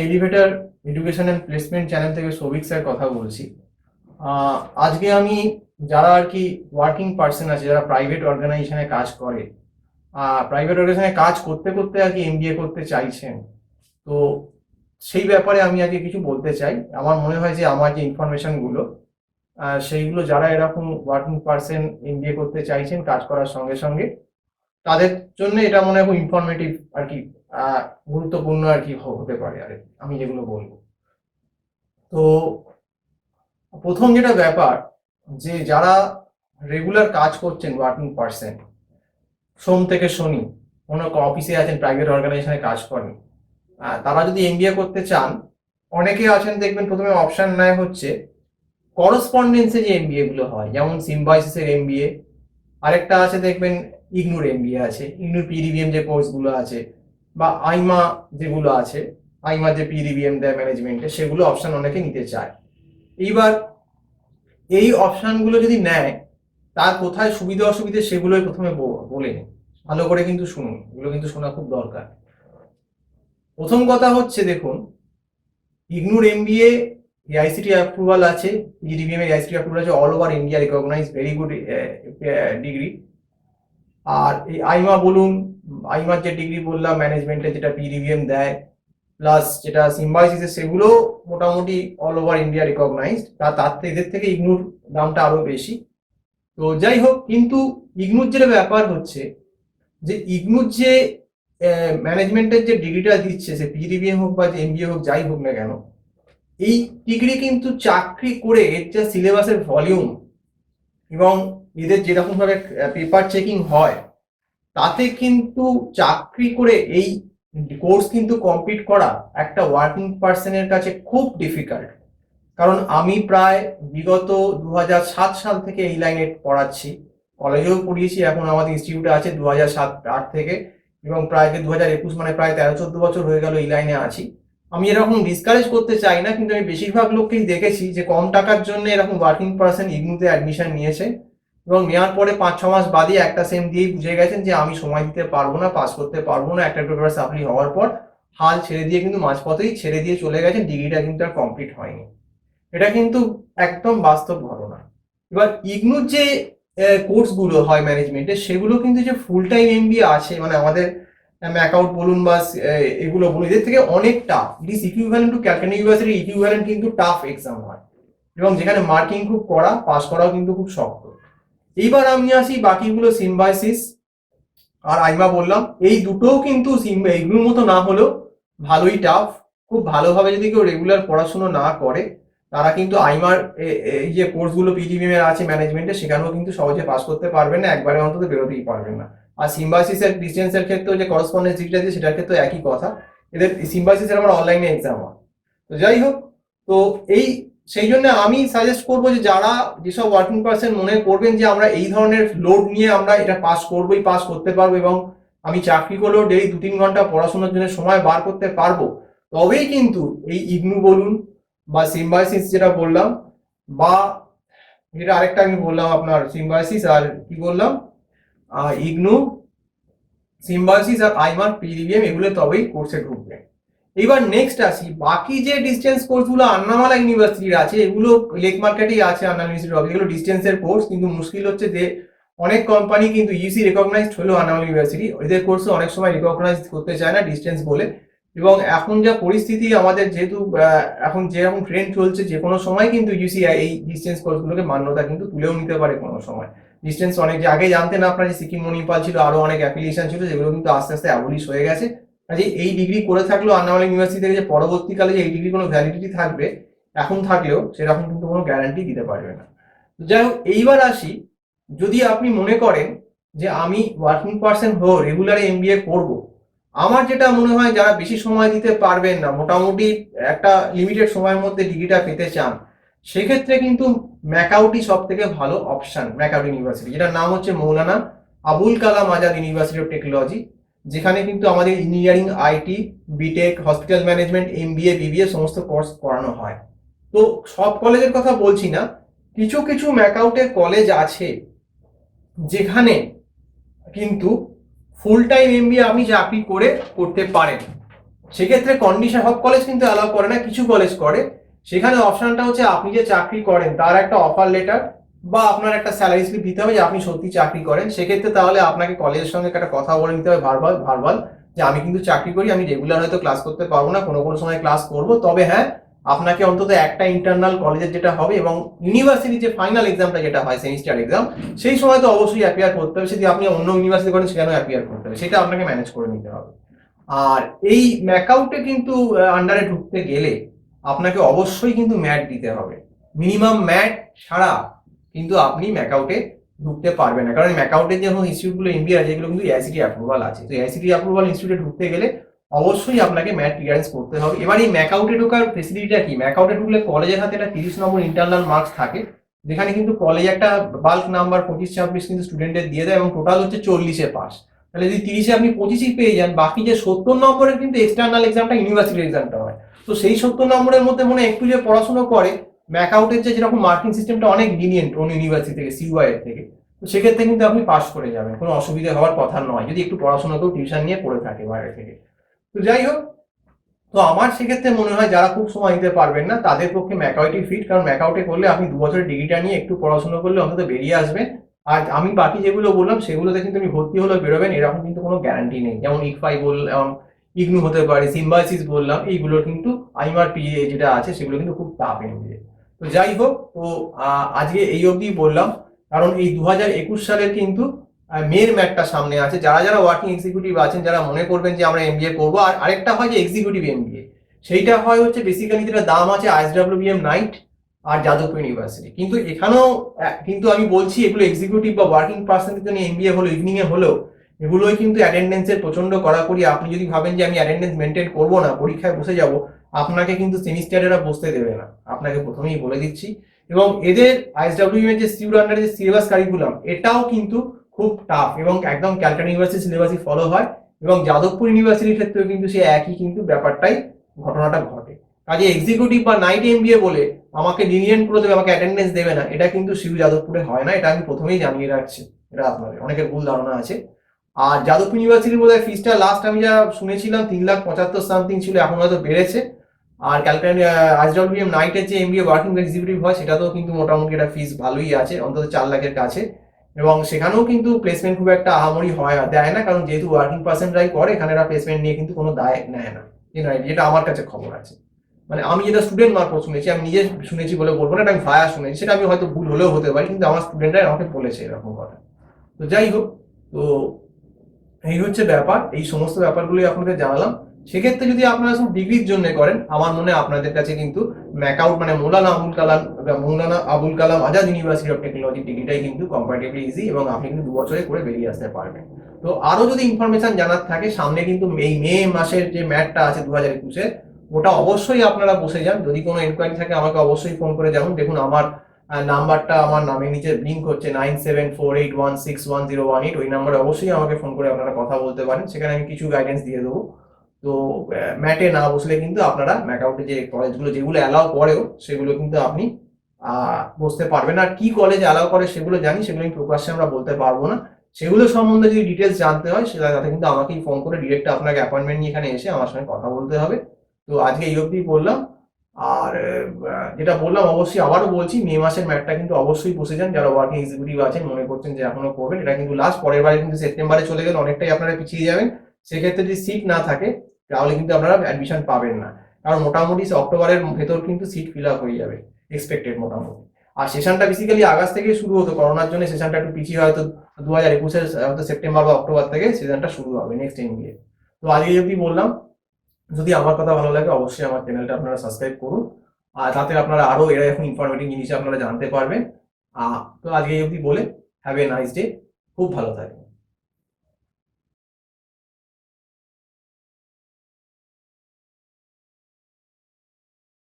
Elevator education and placement channel থেকে Souvik sir কথা বলছি। আজকে আমি যারা আর কি ওয়ার্কিং পার্সন আছে, যারা প্রাইভেট অর্গানাইজেশনে কাজ করে, প্রাইভেট অর্গানাইজেশনে কাজ করতে করতে আর কি এমবিএ করতে চাইছেন, তো সেই ব্যাপারে আমি আজকে কিছু বলতে চাই। আমার মনে হয় যে আমার যে ইনফরমেশনগুলো সেইগুলো যারা এরকম ওয়ার্কিং পার্সন এমবিএ করতে চাইছেন কাজ করার সঙ্গে সঙ্গে, তাদের জন্য এটা মনে হয় খুব ইনফরমেটিভ আর কি, গুরুত্বপূর্ণ আর কি হতে পারে আর আমি যেগুলো বলবো। তো প্রথম যেটা ব্যাপার, যে যারা রেগুলার কাজ করছেন ওয়ার্কিং পার্সন, সোম থেকে শনি কোনো অফিসে আছেন, প্রাইভেট অর্গানাইজেশনে কাজ করেন, তারা যদি এমবিএ করতে চান, অনেকে আছেন দেখবেন প্রথমে অপশন নেয় হচ্ছে করসপন্ডেন্সে যে এমবিএ গুলো হয়, যেমন সিম্বাইসিসের এমবিএ, আরেকটা আছে দেখবেন ইগনুর এমবিএ আছে, ইগনুর পিডিবিএম যে কোর্সগুলো আছে, বা আইমা যেগুলো আছে, আইমা যে পিডিবিএম দেয় ম্যানেজমেন্টে, সেগুলো অপশন অনেকে নিতে চায়। এইবার এই অপশনগুলো যদি নেয়, তার কোথায় সুবিধা অসুবিধা সেগুলোই প্রথমে বলে নিন, ভালো করে কিন্তু শুনুন, এগুলো কিন্তু শোনা খুব দরকার। প্রথম কথা হচ্ছে, দেখুন, ইগনুর এমবিএ এআইসিটি অ্যাপ্রুভাল আছে, পিডিবিএম এর এআইসিটি অ্যাপ্রুভাল আছে, all over India recognise, very good degree. আর এই আইমা বলুন, আইমার যে ডিগ্রি বললাম ম্যানেজমেন্টে, যেটা পিডিবিএম দেয়, প্লাস যেটা সিম্বাইসিসে, সেগুলো মোটামুটি অল ওভার ইন্ডিয়া রিকগনাইজড। তার থেকে এদের থেকে ইগনুর দামটা আরো বেশি। তো যাই হোক, কিন্তু ইগনুর যেটা ব্যাপার হচ্ছে যে ইগনুর যে ম্যানেজমেন্টের যে ডিগ্রিটা দিচ্ছে, সে পিডিবিএম হোক বা যে এমবিএ হোক, যাই হোক না কেন, এই ডিগ্রি কিন্তু চাকরি করে এর যে সিলেবাসের ভলিউম এবং এদের যেরকম ভাবে পেপার চেকিং হয়, তাতে কিন্তু চাকরি করে এই কোর্স কিন্তু কমপ্লিট করা একটা ওয়ার্কিং পার্সনের কাছে খুব ডিফিকাল্ট। কারণ আমি প্রায় বিগত 2007 সাল থেকে এই লাইনে পড়াচ্ছি, কলেজেও পড়িয়েছি, এখন আমাদের ইনস্টিটিউটে আছে 2007-08 থেকে, এবং প্রায় যে 2021 মানে প্রায় 13-14 বছর হয়ে গেল এই লাইনে আছি। আমি এরকম ডিসকারেজ করতে চাই না, কিন্তু আমি বেশিরভাগ লোককেই দেখেছি যে কম টাকার জন্য এরকম ওয়ার্কিং পার্সন ইগনুতে অ্যাডমিশন নিয়েছে, এবং নেওয়ার পরে 5-6 মাস বাদে একটা সেম দিয়েই বুঝে গেছেন যে আমি সময় দিতে পারবো না, পাস করতে পারবো না, একটা পেপার সাপ্লি হওয়ার পর হাল ছেড়ে দিয়ে কিন্তু মাঝপথেই ছেড়ে দিয়ে চলে গেছেন, ডিগ্রিটা কিন্তু আর কমপ্লিট হয়নি। এটা কিন্তু একদম বাস্তব ঘটনা। এবার ইগনুর যে কোর্সগুলো হয় ম্যানেজমেন্টে, সেগুলো কিন্তু যে ফুল টাইম এমবিএ আছে, মানে আমাদের অ্যাকাউন্ট বলুন বা এগুলো বলুন, এদের থেকে অনেক tough. It is equivalent to Calcutta university equivalent, কিন্তু টাফ এক্সাম হয়, এবং যেখানে মার্কিং খুব কড়া, পাস করাও কিন্তু খুব শক্ত। এইবার আমি আসি বাকিগুলো, সিম্বাইসিস আর আইমা বললাম, এই দুটোও কিন্তু এগুলোর মতো না হলেও ভালোই টাফ। খুব ভালোভাবে যদি কেউ রেগুলার পড়াশুনো না করে, তারা কিন্তু আইমার এই যে কোর্সগুলো পিজিবিএম এর আছে ম্যানেজমেন্টে, সেখানেও কিন্তু সহজে পাস করতে পারবেন না, একবারে অন্তত বেরোতেই পারবেন না। আর সিম্বাইসিসের ডিস্টেন্সের ক্ষেত্রেও যে করসপন্ডেন্স ডিগ্রিটা আছে, সেটার ক্ষেত্রে একই কথা। এদের সিম্বাইসিসের আমার অনলাইনে এক্সাম হয়। তো যাই হোক, তো সেই জন্য আমি সাজেস্ট করবো যে যারা যেসব ওয়ার্কিং পার্সন মনে করবেন যে আমরা এই ধরনের লোড নিয়ে আমরা এটা পাস করবোই, পাস করতে পারবো, এবং আমি চাকরি করলেও ডেইলি 2-3 ঘন্টা পড়াশোনার জন্য সময় বার করতে পারবো, তবেই কিন্তু এই ইগনু বলুন বা সিম্বাইসিস যেটা বললাম, বা যেটা আরেকটা আমি বললাম আপনার সিম্বাইসিস আর কি বললাম, ইগনু, সিম্বাইসিস আর আইমার পিডিবিএম, এগুলো তবেই কোর্সে ঢুকবে। এবার নেক্সট আসি, বাকি যে ডিস্টেন্স কোর্সগুলো আন্নামালা ইউনিভার্সিটির আছে, এগুলো লেক মার্কেটেই আছে, আন্না ইউনিভার্সিটি, এগুলো ডিস্টেন্সের কোর্স। কিন্তু মুশকিল হচ্ছে যে অনেক কোম্পানি কিন্তু ইউসি রেকগনাইজড হলেও আন্নামালা ইউনিভার্সিটি এদের কোর্সে অনেক সময় রেকগনাইজ করতে চায় না ডিস্টেন্স বলে। এবং এখন যা পরিস্থিতি আমাদের, যেহেতু এখন যেরকম ট্রেন্ড চলছে, যে কোনো সময় কিন্তু ইউসি এই ডিস্টেন্স কোর্সগুলোকে মান্যতা কিন্তু তুলেও নিতে পারে কোনো সময়। ডিস্টেন্স অনেক, যে আগে জানতেন আপনারা যে সিকিম মণিপাল ছিল, আরো অনেক অ্যাপ্লিকেশন ছিল, যেগুলো কিন্তু আস্তে আস্তে অ্যাবলিশ হয়ে গেছে। যে এই ডিগ্রি করে থাকলেও আন্নামালা ইউনিভার্সিটি থেকে যে পরবর্তীকালে যে এই ডিগ্রি কোনো ভ্যালিডিটি থাকবে, এখন থাকলেও সেরকম কিন্তু কোনো গ্যারান্টি দিতে পারবে না। যাই হোক, এইবার আসি, যদি আপনি মনে করেন যে আমি ওয়ার্কিং পার্সন হো রেগুলার এমবিএ করব, আমার যেটা মনে হয় যারা বেশি সময় দিতে পারবেন না, মোটামুটি একটা লিমিটেড সময়ের মধ্যে ডিগ্রিটা পেতে চান, সেক্ষেত্রে কিন্তু ম্যাকাউটি সব থেকে ভালো অপশন। ম্যাকাউটি ইউনিভার্সিটি, যেটার নাম হচ্ছে Maulana Abul Kalam Azad university of technology, যেখানে কিন্তু আমাদের engineering, IT, BTech, hospital management, MBA, BBA সমস্ত কোর্স করানো হয়। তো সব কলেজের কথা বলছি না, কিছু কিছু ম্যাকাউটের কলেজ আছে যেখানে কিন্তু ফুল টাইম এমবিএ আপনি চাকরি করে করতে পারেন। সেক্ষেত্রে কন্ডিশন সব কলেজ কিন্তু অ্যালাউ করে না, কিছু কলেজ করে। সেখানে অপশনটা হচ্ছে আপনি যে চাকরি করেন তার একটা অফার লেটার বা আপনার একটা স্যালারি স্লিপ দিতে হবে যে আপনি সত্যি চাকরি করেন। সেক্ষেত্রে তাহলে আপনাকে কলেজের সঙ্গে একটা কথা বলে নিতে হবে ভার্বাল ভার্বাল যে আমি কিন্তু চাকরি করি, আমি রেগুলার হয়তো ক্লাস করতে পারবো না, কোনো কোনো সময় ক্লাস করব, তবে হ্যাঁ আপনাকে অন্তত একটা ইন্টারনাল কলেজের যেটা হবে এবং ইউনিভার্সিটি যে ফাইনাল এক্সামটা যেটা হয় সেমিস্টার এক্সাম, সেই সময় তো অবশ্যই অ্যাপিয়ার করতে হবে। যদি আপনি অন্য ইউনিভার্সিটি করেন সেখানেও অ্যাপিয়ার করতে হবে, সেটা আপনাকে ম্যানেজ করে নিতে হবে। আর এই ম্যাকআউটে কিন্তু আন্ডারে ঢুকতে গেলে আপনাকে অবশ্যই কিন্তু ম্যাট দিতে হবে। মিনিমাম ম্যাট ছাড়া কিন্তু আপনি ম্যাকআউটে ঢুকতে পারবেন না, কারণ ম্যাকআউটের যে ইনস্টিটিউটগুলো ইন্ডিয়া যেগুলো কিন্তু এআইসিটি অ্যাপ্রুভাল আছে, তো এআইসিটি অ্যাপ্রুভাল ইনস্টিটিউটে ঢুকতে গেলে অবশ্যই আপনাকে ম্যাট ক্লিয়ারেন্স করতে হবে। এবার এই ম্যাকআউটে ঢোকার ফেসিলিটিটা কি, ম্যাকআউটে ঢুকলে কলেজের হাতে একটা 30 নম্বর ইন্টারনাল মার্কস থাকে, যেখানে কিন্তু কলেজ একটা বাল্ক নাম্বার 25-26 কিন্তু স্টুডেন্টের দিয়ে দেয় এবং টোটাল হচ্ছে 40-এ পাস। তাহলে যদি 30-এ আপনি 25ই পেয়ে যান, বাকি যে 70 নম্বরের কিন্তু এক্সটার্নাল এক্সামটা ইউনিভার্সিটি এক্সামটা হয়। তো সেই 70 নম্বরের মধ্যে মনে একটু যে পড়াশোনা করে, ম্যাকআউটের যে যেরকম মার্কিং সিস্টেমটা অনেক লিনিয়েন্ট অন্য ইউনিভার্সিটি থেকে সিইউআই এর থেকে, তো সেক্ষেত্রে কিন্তু আপনি পাস করে যাবেন, কোনো অসুবিধা হওয়ার কথা নয় যদি একটু পড়াশোনাকেও টিউশন নিয়ে পড়ে থাকে বাইরে থেকে। তো যাই হোক, তো আমার সেক্ষেত্রে মনে হয় যারা খুব সময় দিতে পারবেন না তাদের পক্ষে ম্যাকআউটই ফিট, কারণ ম্যাকআউটে করলে আপনি 2 বছরের ডিগ্রিটা নিয়ে একটু পড়াশোনা করলে অন্তত বেরিয়ে আসবেন। আর আমি বাকি যেগুলো বললাম সেগুলোতে কিন্তু আপনি ভর্তি হলেও বেরোবেন এরকম কিন্তু কোনো গ্যারান্টি নেই। যেমন ইকফাই বললাম, ইগনু হতে পারে, সিম্বাসিস বললাম, এইগুলোর কিন্তু আইমার পিএ যেটা আছে সেগুলো কিন্তু খুব টাফ এমবিএ। তো যাই হোক, তো আজকে এই অবধি বললাম, কারণ এই 2021 সালের কিন্তু মেয়ের ম্যাটটা সামনে আছে। যারা যারা ওয়ার্কিং এক্সিকিউটিভ আছেন, যারা মনে করবেন যে আমরা এমবিএ করবো, আর আরেকটা হয় যে এক্সিকিউটিভ এমবিএ, সেইটা হয় হচ্ছে বেসিক্যালি যেটা দাম আছে আইএসডব্লিউবিএম নাইট আর যাদবপুর ইউনিভার্সিটি। কিন্তু এখানেও কিন্তু আমি বলছি এগুলো এক্সিকিউটিভ বা ওয়ার্কিং পার্সনের জন্য এমবিএ হলো, ইভিনিং এ হলেও এগুলোই কিন্তু অ্যাটেন্ডেন্সের প্রচন্ড কড়াকড়ি। আপনি যদি ভাবেন যে আমি অ্যাটেন্ডেন্স মেনটেন করবো না, পরীক্ষায় বসে যাব, আপনাকে কিন্তু সেমিস্টারেরা বসতে দেবে না, আপনাকে প্রথমেই বলে দিচ্ছি। এবং এদের আইএসডব্লিউএম এর যে সিউর আন্ডারে যে সিলেবাস কারিকুলাম, এটাও কিন্তু খুব টাফ এবং একদম ক্যালকাটা ইউনিভার্সিটি সিলেবাসই ফলো হয়, এবং যাদবপুর ইউনিভার্সিটির ক্ষেত্রেও কিন্তু সে একই কিন্তু ব্যাপারটাই ঘটনাটা ঘটে। কাজে এক্সিকিউটিভ বা নাইট এমবিএ বলে আমাকে লিনিয়েন্ট করে দেবে, আমাকে অ্যাটেন্ডেন্স দেবে না, এটা কিন্তু শিউ যাদবপুরে হয় না, এটা আমি প্রথমেই জানিয়ে রাখছি, এটা আপনাদের অনেকের ভুল ধারণা আছে। আর যাদবপুর ইউনিভার্সিটির বোধহয় ফিসটা লাস্ট আমি যা শুনেছিলাম 3,75,000 সামথিং ছিল, এখন হয়তো বেড়েছে। আর ক্যালকাটা আইএসডব্লিউএম নাইটের যে এমবিএ ওয়ার্কিং এক্সিকিউটিভ হয় সেটাতেও কিন্তু মোটামুটি একটা ফিস ভালোই আছে, অন্তত 4 লাখের কাছে। এবং সেখানেও কিন্তু প্লেসমেন্ট খুব একটা আহামরি হয় দেয় না, কারণ যেহেতু ওয়ার্কিং পার্সনরাই করে, এখানে এরা প্লেসমেন্ট নিয়ে কিন্তু কোনো দায় নেয় না, যেটা আমার কাছে খবর আছে। মানে আমি যেটা স্টুডেন্ট মারফত শুনেছি, আমি নিজে শুনেছি বলে বলবো না, এটা আমি ভায়া শুনেছি, সেটা আমি হয়তো ভুল হলেও হতে পারি, কিন্তু আমার স্টুডেন্টরাই আমাকে বলেছে এরকম কথা। তো যাই হোক, তো এই হচ্ছে ব্যাপার, এই সমস্ত ব্যাপারগুলোই আপনাদের জানালাম। সেক্ষেত্রে যদি আপনারা সব ডিগ্রির জন্য করেন, আমার মনে হয় আপনাদের কাছে কিন্তু ম্যাকআউট মানে মৌলানা Abul Kalam Azad university of technology ডিগ্রিটাই কিন্তু কম্পারেটিভলি ইজি, এবং আপনি কিন্তু 2 বছরে করে বেরিয়ে আসতে পারবেন। তো আরো যদি ইনফরমেশন জানার থাকে, সামনে কিন্তু এই মে মাসের যে ম্যাটটা আছে 2021-এ, ওটা অবশ্যই আপনারা বসে যান। যদি কোনো এনকোয়ারি থাকে আমাকে অবশ্যই ফোন করে জানুন। দেখুন আমার নাম্বারটা আমার নামের নিচে লিঙ্ক হচ্ছে 9748161018, ওই নাম্বারে অবশ্যই আমাকে ফোন করে আপনারা কথা বলতে পারেন, সেখানে আমি কিছু গাইডেন্স দিয়ে দেবো। তো ম্যাটে না বসলে কিন্তু আপনারা ম্যাকআউটে যে কলেজগুলো যেগুলো অ্যালাউ করেও সেগুলো কিন্তু আপনি বসতে পারবেন। আর কি কলেজ অ্যালাউ করে সেগুলো জানি, সেগুলো আমি প্রকাশ্যে আমরা বলতে পারবো না। সেগুলো সম্বন্ধে যদি ডিটেলস জানতে হয় সেটা তাতে কিন্তু আমাকেই ফোন করে ডিরেক্ট আপনাকে অ্যাপয়েন্টমেন্ট নিয়ে এখানে এসে আমার সঙ্গে কথা বলতে হবে। তো আজকে এই অবধি বললাম। আর যেটা বললাম অবশ্যই আবারও বলছি, মে মাসের ম্যাটটা কিন্তু অবশ্যই বসে যান, যারা ওয়ার্কিং এক্সিকিউটিভ আছেন মনে করছেন যে এখনো করবেন, এটা কিন্তু লাস্ট, পরের বারে কিন্তু সেপ্টেম্বরে চলে গেলে অনেকটাই আপনারা পিছিয়ে যাবেন। সেক্ষেত্রে যদি সিট না থাকে তাহলে কিন্তু আপনারা অ্যাডমিশন পাবেন না, কারণ মোটামুটি অক্টোবরের ভেতর কিন্তু সিট ফিল আপ হয়ে যাবে এক্সপেক্টেড মোটামুটি। আর সেশনটা বেসিক্যালি আগস্ট থেকে শুরু হতো, করোনার জন্য সেশনটা একটু পিছিয়ে, হয়তো 2021-এর হয়তো সেপ্টেম্বর বা অক্টোবর থেকে সেশনটা শুরু হবে নেক্সট এমবিএ। তো আজকে যদি বললাম, যদি আমার কথা ভালো লাগে অবশ্যই আমার চ্যানেলটা আপনারা সাবস্ক্রাইব করুন, আর তাতে আপনারা আরো এরকম ইনফরমেটিভ জিনিস আপনারা জানতে পারবেন। তো আজকে এই অবধি বলে হ্যাভ এ নাইস ডে, খুব ভালো থাকবেন।